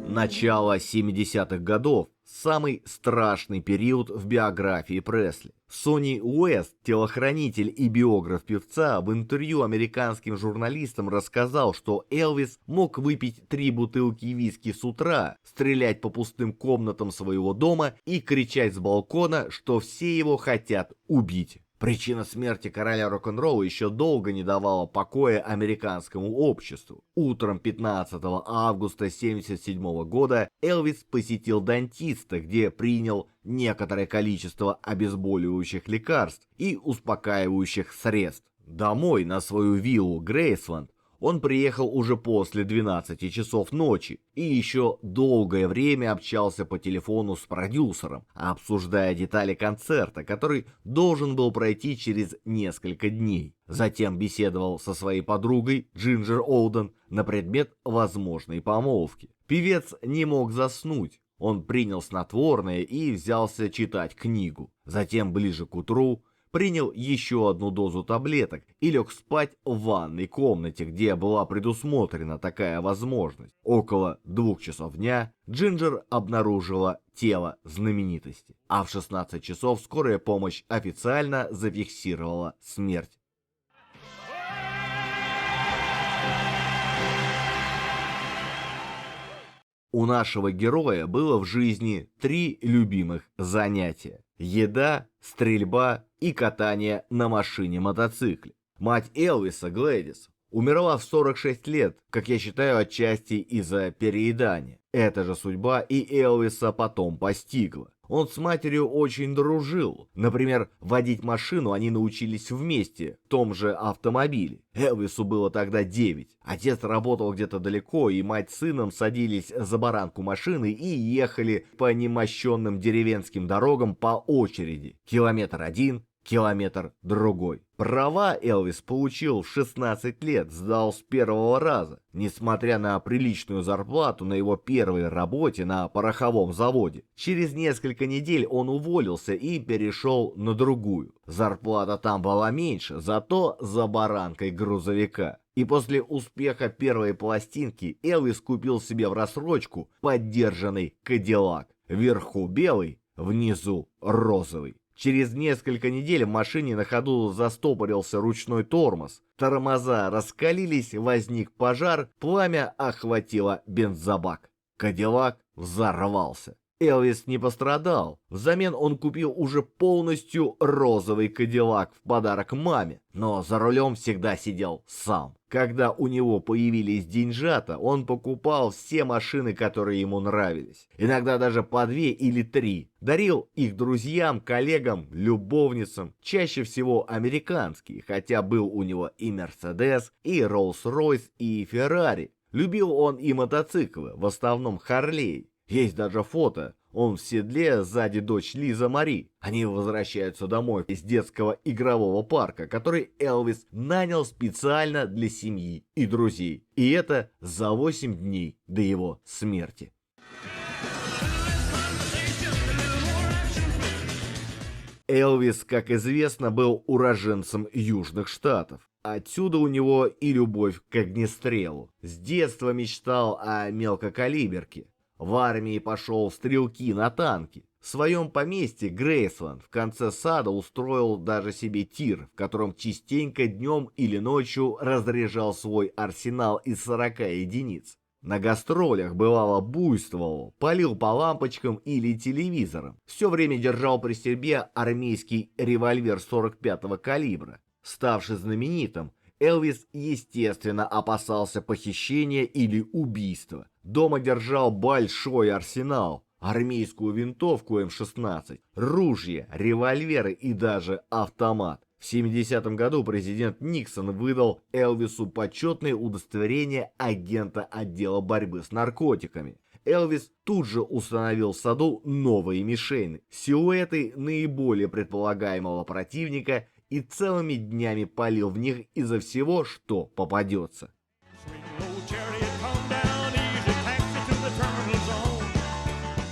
Начало 70-х годов – самый страшный период в биографии Пресли. Сони Уэст, телохранитель и биограф певца, в интервью американским журналистам рассказал, что Элвис мог выпить 3 бутылки виски с утра, стрелять по пустым комнатам своего дома и кричать с балкона, что все его хотят убить. Причина смерти короля рок-н-ролла еще долго не давала покоя американскому обществу. Утром 15 августа 1977 года Элвис посетил дантиста, где принял некоторое количество обезболивающих лекарств и успокаивающих средств. Домой, на свою виллу Грейсленд, он приехал уже после 12 часов ночи и еще долгое время общался по телефону с продюсером, обсуждая детали концерта, который должен был пройти через несколько дней. Затем беседовал со своей подругой Джинджер Олден на предмет возможной помолвки. Певец не мог заснуть. Он принял снотворное и взялся читать книгу. Затем, ближе к утру, принял еще одну дозу таблеток и лег спать в ванной комнате, где была предусмотрена такая возможность. Около 2 часов дня Джинджер обнаружила тело знаменитости, а в 16 часов скорая помощь официально зафиксировала смерть. У нашего героя было в жизни 3 любимых занятия: еда, стрельба и катание на машине-мотоцикле. Мать Элвиса, Глэдис, умерла в 46 лет, как я считаю, отчасти из-за переедания. Эта же судьба и Элвиса потом постигла. Он с матерью очень дружил. Например, водить машину они научились вместе, в том же автомобиле. Элвису было тогда 9. Отец работал где-то далеко, и мать с сыном садились за баранку машины и ехали по немощенным деревенским дорогам по очереди. Километр один, километр другой. Права Элвис получил в 16 лет, сдал с первого раза, несмотря на приличную зарплату на его первой работе на пороховом заводе. Через несколько недель он уволился и перешел на другую. Зарплата там была меньше, зато за баранкой грузовика. И после успеха первой пластинки Элвис купил себе в рассрочку поддержанный Кадиллак. Вверху белый, внизу розовый. Через несколько недель в машине на ходу застопорился ручной тормоз. Тормоза раскалились, возник пожар, пламя охватило бензобак. Кадиллак взорвался. Элвис не пострадал. Взамен он купил уже полностью розовый Кадиллак в подарок маме, но за рулем всегда сидел сам. Когда у него появились деньжата, он покупал все машины, которые ему нравились. Иногда даже по 2 или 3. Дарил их друзьям, коллегам, любовницам, чаще всего американские, хотя был у него и Мерседес, и Роллс-Ройс, и Феррари. Любил он и мотоциклы, в основном Харлей. Есть даже фото. Он в седле, сзади дочь Лиза Мари. Они возвращаются домой из детского игрового парка, который Элвис нанял специально для семьи и друзей. И это за 8 дней до его смерти. Элвис, как известно, был уроженцем Южных Штатов. Отсюда у него и любовь к огнестрелу. С детства мечтал о мелкокалиберке. В армии пошел в стрелки на танки. В своем поместье Грейсленд в конце сада устроил даже себе тир, в котором частенько днем или ночью разряжал свой арсенал из 40 единиц. На гастролях бывало буйствовал, палил по лампочкам или телевизорам. Все время держал при себе армейский револьвер 45-го калибра. Ставший знаменитым, Элвис, естественно, опасался похищения или убийства. Дома держал большой арсенал, армейскую винтовку М16, ружья, револьверы и даже автомат. В 70-м году президент Никсон выдал Элвису почетное удостоверение агента отдела борьбы с наркотиками. Элвис тут же установил в саду новые мишени, силуэты наиболее предполагаемого противника, и целыми днями палил в них изо всего, что попадется.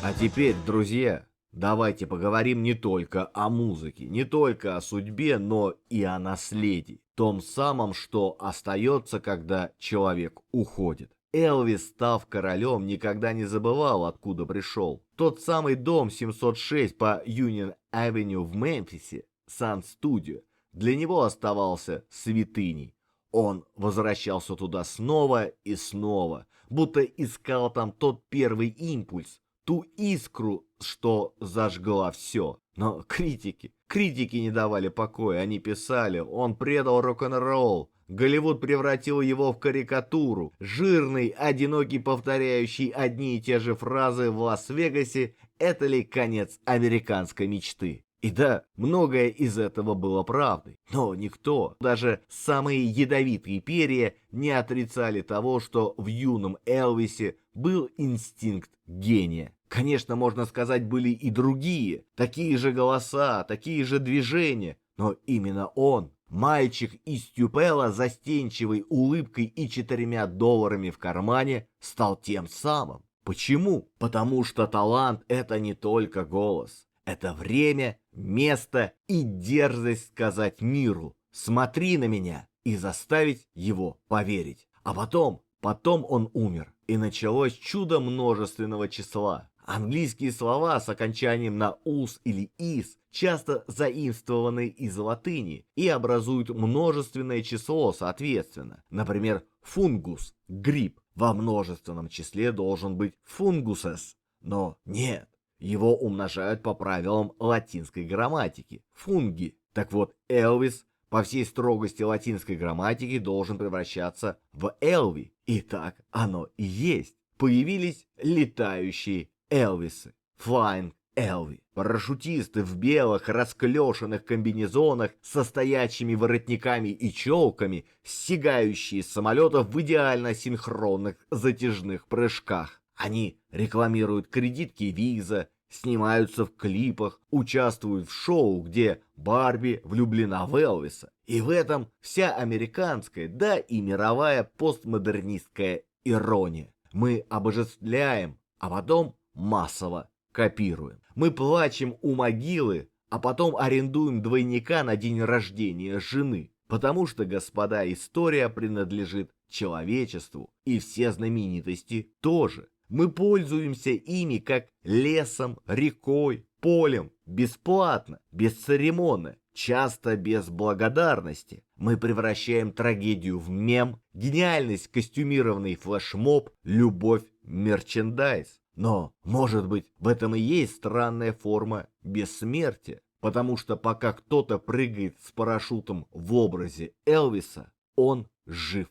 А теперь, друзья, давайте поговорим не только о музыке, не только о судьбе, но и о наследии. Том самом, что остается, когда человек уходит. Элвис, став королем, никогда не забывал, откуда пришел. Тот самый дом 706 по Юнион-авеню в Мемфисе, Сан-студио, для него оставался святыней. Он возвращался туда снова и снова, будто искал там тот первый импульс, ту искру, что зажгла все. Но критики не давали покоя, они писали: он предал рок-н-ролл, Голливуд превратил его в карикатуру, жирный, одинокий, повторяющий одни и те же фразы в Лас-Вегасе — это ли конец американской мечты? И да, многое из этого было правдой, но никто, даже самые ядовитые перья, не отрицали того, что в юном Элвисе был инстинкт гения. Конечно, можно сказать, были и другие, такие же голоса, такие же движения, но именно он, мальчик из Тюпела, застенчивой улыбкой и $4 в кармане, стал тем самым. Почему? Потому что талант — это не только голос. Это время, место и дерзость сказать миру: смотри на меня, и заставить его поверить. А потом он умер, и началось чудо множественного числа. Английские слова с окончанием на «ус» или «ис» часто заимствованы из латыни и образуют множественное число соответственно. Например, фунгус – гриб. Во множественном числе должен быть фунгусес. Но нет. Его умножают по правилам латинской грамматики – фунги. Так вот, Элвис по всей строгости латинской грамматики должен превращаться в Элви. И так оно и есть. Появились летающие Элвисы, Flying Элви, парашютисты в белых расклешенных комбинезонах со стоячими воротниками и челками, стягающие с самолетов в идеально синхронных затяжных прыжках. Они рекламируют кредитки Виза, снимаются в клипах, участвуют в шоу, где Барби влюблена в Элвиса. И в этом вся американская, да и мировая постмодернистская ирония. Мы обожествляем, а потом массово копируем. Мы плачем у могилы, а потом арендуем двойника на день рождения жены. Потому что, господа, история принадлежит человечеству, и все знаменитости тоже. Мы пользуемся ими как лесом, рекой, полем, бесплатно, бесцеремонно, часто без благодарности. Мы превращаем трагедию в мем, гениальность — костюмированный флешмоб, любовь — мерчендайз. Но, может быть, в этом и есть странная форма бессмертия, потому что пока кто-то прыгает с парашютом в образе Элвиса, он жив.